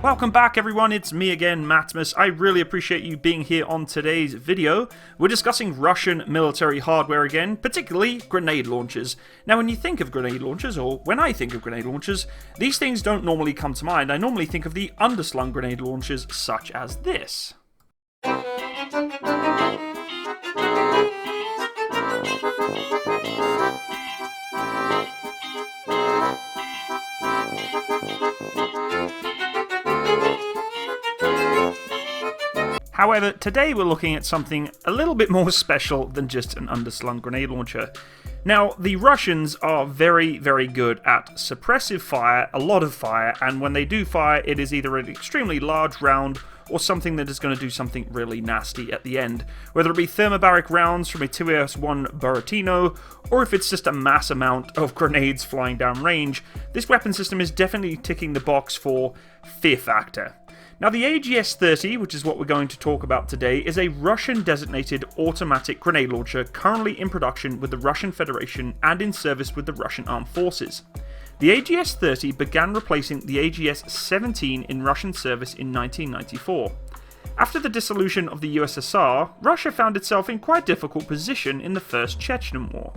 Welcome back everyone, it's me again, Matmus. I really appreciate you being here on today's video. We're discussing Russian military hardware again, particularly grenade launchers. Now when you think of grenade launchers, or when I think of grenade launchers, these things don't normally come to mind. I normally think of the underslung grenade launchers such as this. However, today we're looking at something a little bit more special than just an underslung grenade launcher. Now, the Russians are very, very good at suppressive fire, a lot of fire, and when they do fire, it is either an extremely large round or something that is going to do something really nasty at the end. Whether it be thermobaric rounds from a 2AS1 Buratino, or if it's just a mass amount of grenades flying down range, this weapon system is definitely ticking the box for fear factor. Now the AGS-30, which is what we're going to talk about today, is a Russian-designated automatic grenade launcher currently in production with the Russian Federation and in service with the Russian Armed Forces. The AGS-30 began replacing the AGS-17 in Russian service in 1994. After the dissolution of the USSR, Russia found itself in quite a difficult position in the First Chechen War.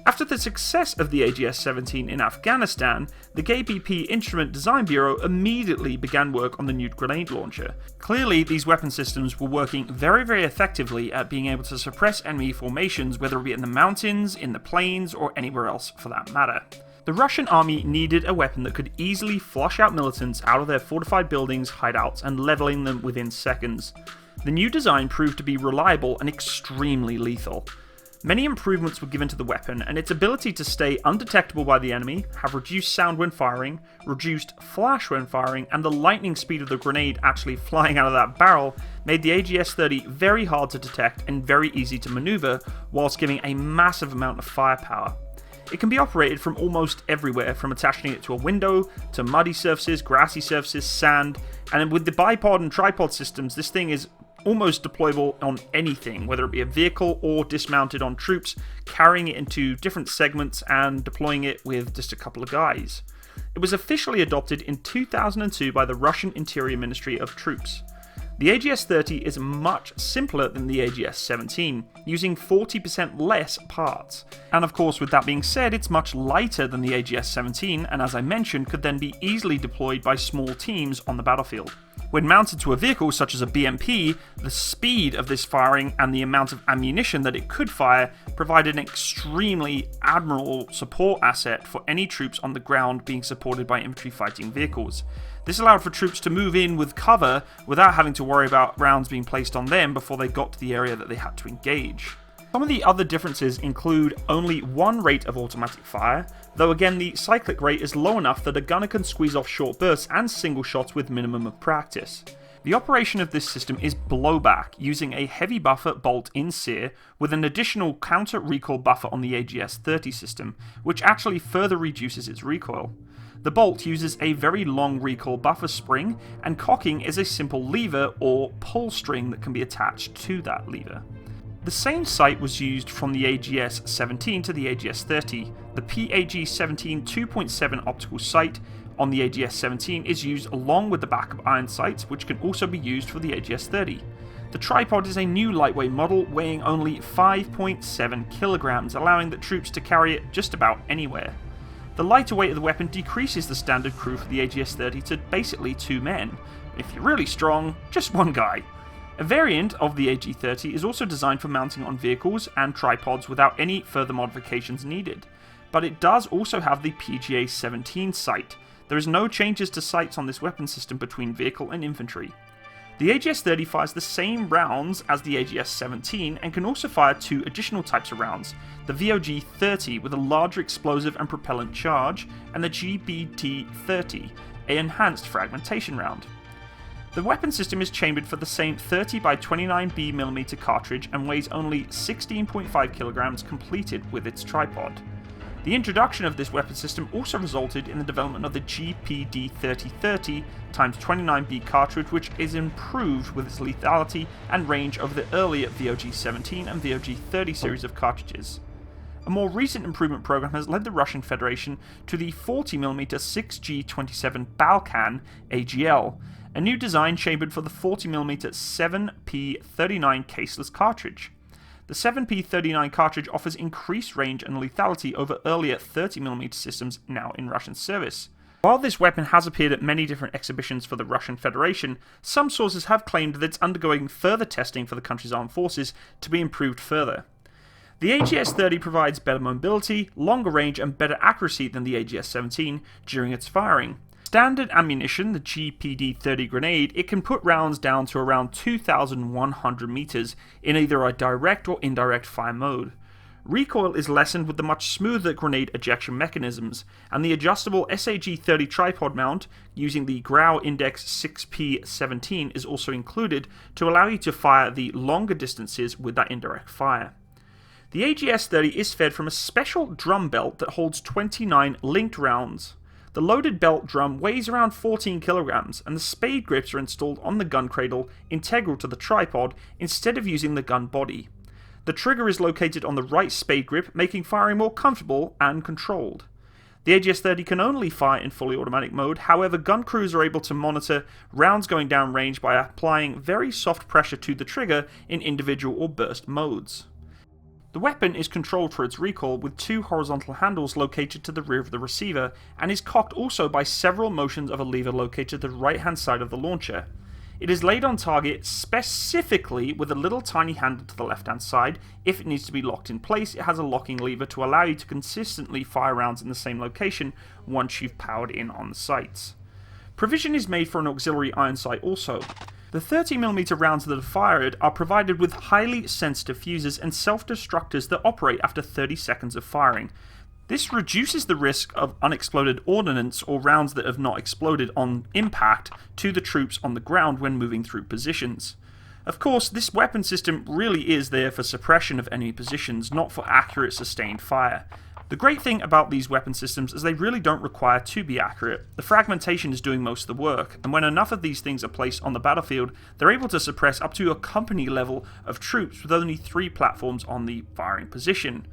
After the success of the AGS-17 in Afghanistan, the KBP Instrument Design Bureau immediately began work on the new grenade launcher. Clearly, these weapon systems were working very, very effectively at being able to suppress enemy formations, whether it be in the mountains, in the plains, or anywhere else for that matter. The Russian army needed a weapon that could easily flush out militants out of their fortified buildings, hideouts, and leveling them within seconds. The new design proved to be reliable and extremely lethal. Many improvements were given to the weapon, and its ability to stay undetectable by the enemy, have reduced sound when firing, reduced flash when firing, and the lightning speed of the grenade actually flying out of that barrel made the AGS-30 very hard to detect and very easy to maneuver, whilst giving a massive amount of firepower. It can be operated from almost everywhere, from attaching it to a window, to muddy surfaces, grassy surfaces, sand, and with the bipod and tripod systems, this thing is almost deployable on anything, whether it be a vehicle or dismounted on troops, carrying it into different segments and deploying it with just a couple of guys. It was officially adopted in 2002 by the Russian Interior Ministry of Troops. The AGS-30 is much simpler than the AGS-17, using 40% less parts. And of course, with that being said, it's much lighter than the AGS-17, and as I mentioned, could then be easily deployed by small teams on the battlefield. When mounted to a vehicle such as a BMP, the speed of this firing and the amount of ammunition that it could fire provided an extremely admirable support asset for any troops on the ground being supported by infantry fighting vehicles. This allowed for troops to move in with cover without having to worry about rounds being placed on them before they got to the area that they had to engage. Some of the other differences include only one rate of automatic fire, though again the cyclic rate is low enough that a gunner can squeeze off short bursts and single shots with minimum of practice. The operation of this system is blowback, using a heavy buffer bolt in sear with an additional counter recoil buffer on the AGS-30 system, which actually further reduces its recoil. The bolt uses a very long recoil buffer spring, and cocking is a simple lever or pull string that can be attached to that lever. The same sight was used from the AGS-17 to the AGS-30. The PAG-17 2.7 optical sight on the AGS-17 is used along with the backup iron sights, which can also be used for the AGS-30. The tripod is a new lightweight model weighing only 5.7 kilograms, allowing the troops to carry it just about anywhere. The lighter weight of the weapon decreases the standard crew for the AGS-30 to basically 2 men. If you're really strong, just 1 guy. A variant of the AG-30 is also designed for mounting on vehicles and tripods without any further modifications needed, but it does also have the PGA-17 sight. There is no changes to sights on this weapon system between vehicle and infantry. The AGS-30 fires the same rounds as the AGS-17 and can also fire 2 additional types of rounds, the VOG-30 with a larger explosive and propellant charge, and the GBT-30, an enhanced fragmentation round. The weapon system is chambered for the same 30 by 29mm cartridge and weighs only 16.5 kilograms completed with its tripod. The introduction of this weapon system also resulted in the development of the GPD-3030 x 29B cartridge, which is improved with its lethality and range over the earlier VOG-17 and VOG-30 series of cartridges. a more recent improvement program has led the Russian Federation to the 40mm 6G27 Balkan AGL, a new design chambered for the 40mm 7P39 caseless cartridge. The 7P39 cartridge offers increased range and lethality over earlier 30mm systems now in Russian service. While this weapon has appeared at many different exhibitions for the Russian Federation, some sources have claimed that it's undergoing further testing for the country's armed forces to be improved further. The AGS-30 provides better mobility, longer range, and better accuracy than the AGS-17 during its firing. Standard ammunition, the GPD-30 grenade, it can put rounds down to around 2,100 meters in either a direct or indirect fire mode. Recoil is lessened with the much smoother grenade ejection mechanisms, and the adjustable SAG-30 tripod mount using the Grau Index 6P17 is also included to allow you to fire the longer distances with that indirect fire. The AGS-30 is fed from a special drum belt that holds 29 linked rounds. The loaded belt drum weighs around 14 kilograms, and the spade grips are installed on the gun cradle, integral to the tripod, instead of using the gun body. The trigger is located on the right spade grip, making firing more comfortable and controlled. The AGS-30 can only fire in fully automatic mode, however gun crews are able to monitor rounds going down range by applying very soft pressure to the trigger in individual or burst modes. The weapon is controlled for its recoil with two horizontal handles located to the rear of the receiver, and is cocked also by several motions of a lever located to the right hand side of the launcher. It is laid on target specifically with a little tiny handle to the left hand side. If it needs to be locked in place, it has a locking lever to allow you to consistently fire rounds in the same location once you've powered in on the sights. Provision is made for an auxiliary iron sight also. The 30mm rounds that are fired are provided with highly sensitive fuses and self-destructors that operate after 30 seconds of firing. This reduces the risk of unexploded ordnance or rounds that have not exploded on impact to the troops on the ground when moving through positions. Of course, this weapon system really is there for suppression of enemy positions, not for accurate sustained fire. The great thing about these weapon systems is they really don't require to be accurate. The fragmentation is doing most of the work, and when enough of these things are placed on the battlefield, they're able to suppress up to a company level of troops with only 3 platforms on the firing position.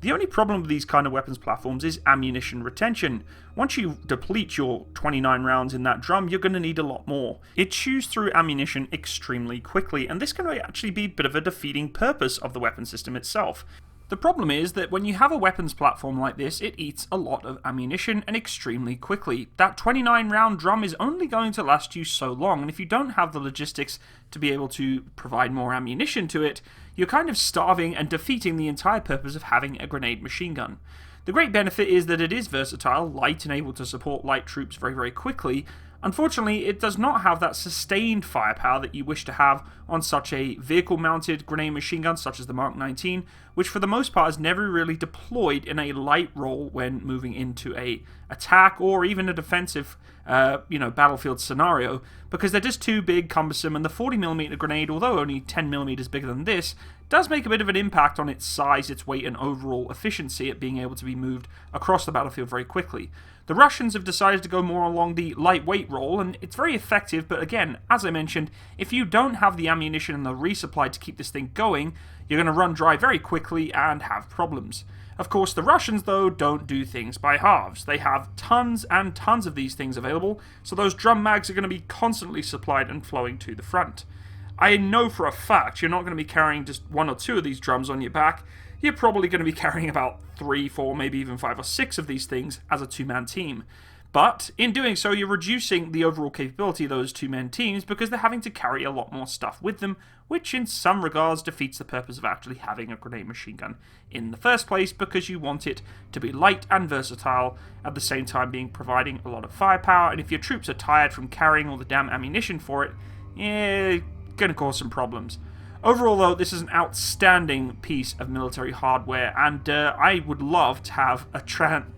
The only problem with these kind of weapons platforms is ammunition retention. Once you deplete your 29 rounds in that drum, you're going to need a lot more. It chews through ammunition extremely quickly, and this can actually be a bit of a defeating purpose of the weapon system itself. The problem is that when you have a weapons platform like this, it eats a lot of ammunition and extremely quickly. That 29 round drum is only going to last you so long, and if you don't have the logistics to be able to provide more ammunition to it, you're kind of starving and defeating the entire purpose of having a grenade machine gun. The great benefit is that it is versatile, light, and able to support light troops very, very quickly. Unfortunately, it does not have that sustained firepower that you wish to have on such a vehicle-mounted grenade machine gun such as the Mark 19, which for the most part is never really deployed in a light role when moving into a attack or even a defensive battlefield scenario, because they're just too big, cumbersome, and the 40mm grenade, although only 10mm bigger than this, does make a bit of an impact on its size, its weight, and overall efficiency at being able to be moved across the battlefield very quickly. The Russians have decided to go more along the lightweight role, and it's very effective, but again, as I mentioned, if you don't have the ammunition and the resupply to keep this thing going, you're going to run dry very quickly and have problems. Of course, the Russians, though, don't do things by halves. They have tons and tons of these things available, so those drum mags are going to be constantly supplied and flowing to the front. I know for a fact you're not going to be carrying just 1 or 2 of these drums on your back. You're probably going to be carrying about 3, 4, maybe even 5 or 6 of these things as a 2-man team. But in doing so, you're reducing the overall capability of those 2-man teams because they're having to carry a lot more stuff with them, which in some regards defeats the purpose of actually having a grenade machine gun in the first place, because you want it to be light and versatile, at the same time providing a lot of firepower, and if your troops are tired from carrying all the damn ammunition for it, going to cause some problems. Overall, though, this is an outstanding piece of military hardware, and I would love to have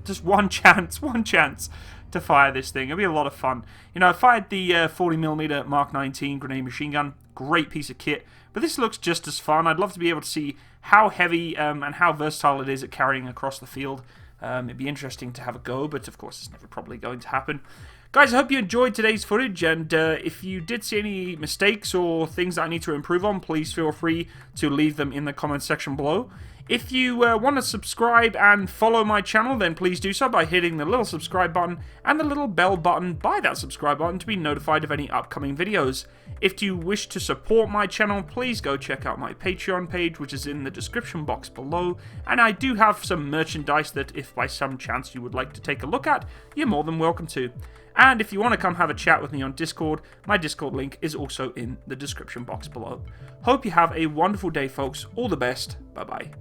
just one chance to fire this thing. It'll be a lot of fun. I fired the 40mm Mark 19 grenade machine gun. Great piece of kit, but this looks just as fun. I'd love to be able to see how heavy and how versatile it is at carrying across the field. It'd be interesting to have a go, but of course it's never probably going to happen. Guys, I hope you enjoyed today's footage, and if you did see any mistakes or things that I need to improve on, please feel free to leave them in the comments section below. If you want to subscribe and follow my channel, then please do so by hitting the little subscribe button and the little bell button by that subscribe button to be notified of any upcoming videos. If you wish to support my channel, please go check out my Patreon page, which is in the description box below, and I do have some merchandise that if by some chance you would like to take a look at, you're more than welcome to. And if you want to come have a chat with me on Discord, my Discord link is also in the description box below. Hope you have a wonderful day, folks. All the best. Bye-bye.